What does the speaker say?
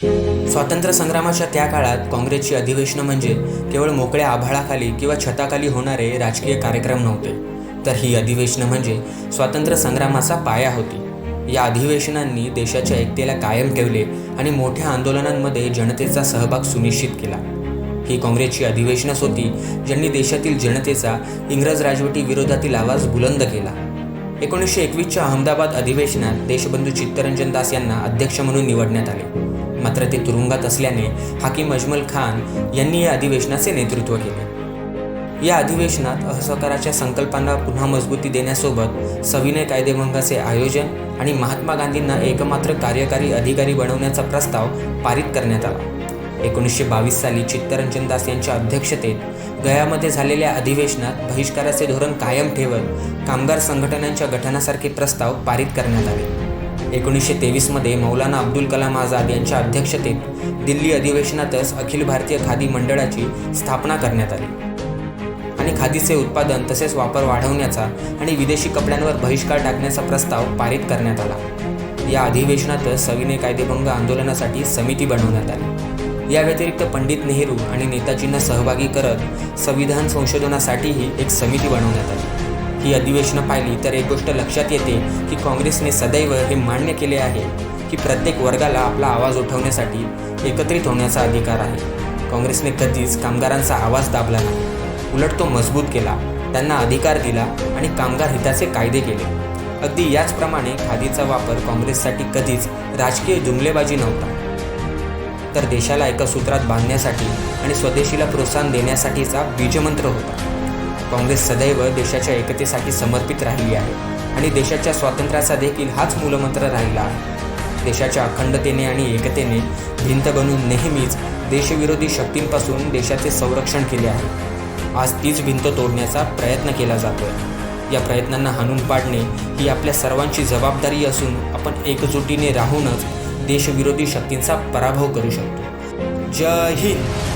स्वातंत्र्य संग्रामाच्या त्या काळात काँग्रेसची अधिवेशनं म्हणजे केवळ मोकळ्या आभाळाखाली किंवा छताखाली होणारे राजकीय कार्यक्रम नव्हते, तर ही अधिवेशनं म्हणजे स्वातंत्र्य संग्रामाचा पाया होती. या अधिवेशनांनी देशाच्या एकतेला कायम ठेवले आणि मोठ्या आंदोलनांमध्ये जनतेचा सहभाग सुनिश्चित केला. ही काँग्रेसची अधिवेशनच होती ज्यांनी देशातील जनतेचा इंग्रज राजवटी विरोधातील आवाज बुलंद केला. 1921च्या अहमदाबाद अधिवेशनात देशबंधू चित्तरंजन दास यांना अध्यक्ष म्हणून निवडण्यात आले. मात्र ते तुरुंगात असल्याने हाकीम अजमल खान यांनी या अधिवेशनाचे नेतृत्व केले. या अधिवेशनात असहकाराच्या संकल्पांना पुन्हा मजबूती देण्यासोबत सविनय कायदेभंगाचे आयोजन आणि महात्मा गांधींना एकमात्र कार्यकारी अधिकारी बनवण्याचा प्रस्ताव पारित करण्यात आला. 1922 साली चित्तरंजन दास यांच्या अध्यक्षतेत गयामध्ये झालेल्या अधिवेशनात बहिष्काराचे धोरण कायम ठेवत कामगार संघटनांच्या गठनासारखे प्रस्ताव पारित करण्यात आले. 1923 मौलाना अब्दुल कलाम आझाद यांच्या अध्यक्षतेत दिल्ली अधिवेशनातच अखिल भारतीय खादी मंडळाची स्थापना करण्यात आली आणि खादीचे उत्पादन तसेच वापर वाढवण्याचा आणि विदेशी कपड्यांवर बहिष्कार टाकण्याचा प्रस्ताव पारित करण्यात आला. या अधिवेशनातच सविनय कायदेभंग आंदोलनासाठी समिती बनवण्यात आली. या व्यतिरिक्त पंडित नेहरू आणि नेताजींना सहभागी करत संविधान संशोधनासाठीही एक समिती बनवण्यात आली. ही अधिवेशनं पाहिली तर एक गोष्ट लक्षात येते की काँग्रेसने सदैव हे मान्य केले आहे की प्रत्येक वर्गाला आपला आवाज उठवण्यासाठी एकत्रित होण्याचा अधिकार आहे. काँग्रेसने कधीच कामगारांचा आवाज दाबला नाही, उलट तो मजबूत केला, त्यांना अधिकार दिला आणि कामगार हिताचे कायदे केले. अगदी याचप्रमाणे खादीचा वापर काँग्रेससाठी कधीच राजकीय जुमलेबाजी नव्हता, तर देशाला एका सूत्रात बांधण्यासाठी आणि स्वदेशीला प्रोत्साहन देण्यासाठीचा बीजमंत्र होता. काँग्रेस सदैव देशाच्या एकतेसाठी समर्पित राहिली आहे आणि देशाच्या स्वातंत्र्याचा देखील हाच मूलमंत्र राहिला आहे. देशाच्या अखंडतेने आणि एकतेने भिंत बनून नेहमीच देशविरोधी शक्तींपासून देशाचे संरक्षण केले आहे. आज तीच भिंत तोडण्याचा प्रयत्न केला जातोय. या प्रयत्नांना हाणून पाडणे ही आपल्या सर्वांची जबाबदारी असून आपण एकजुटीने राहूनच देशविरोधी शक्तींचा पराभव करू शकतो. जय हिंद.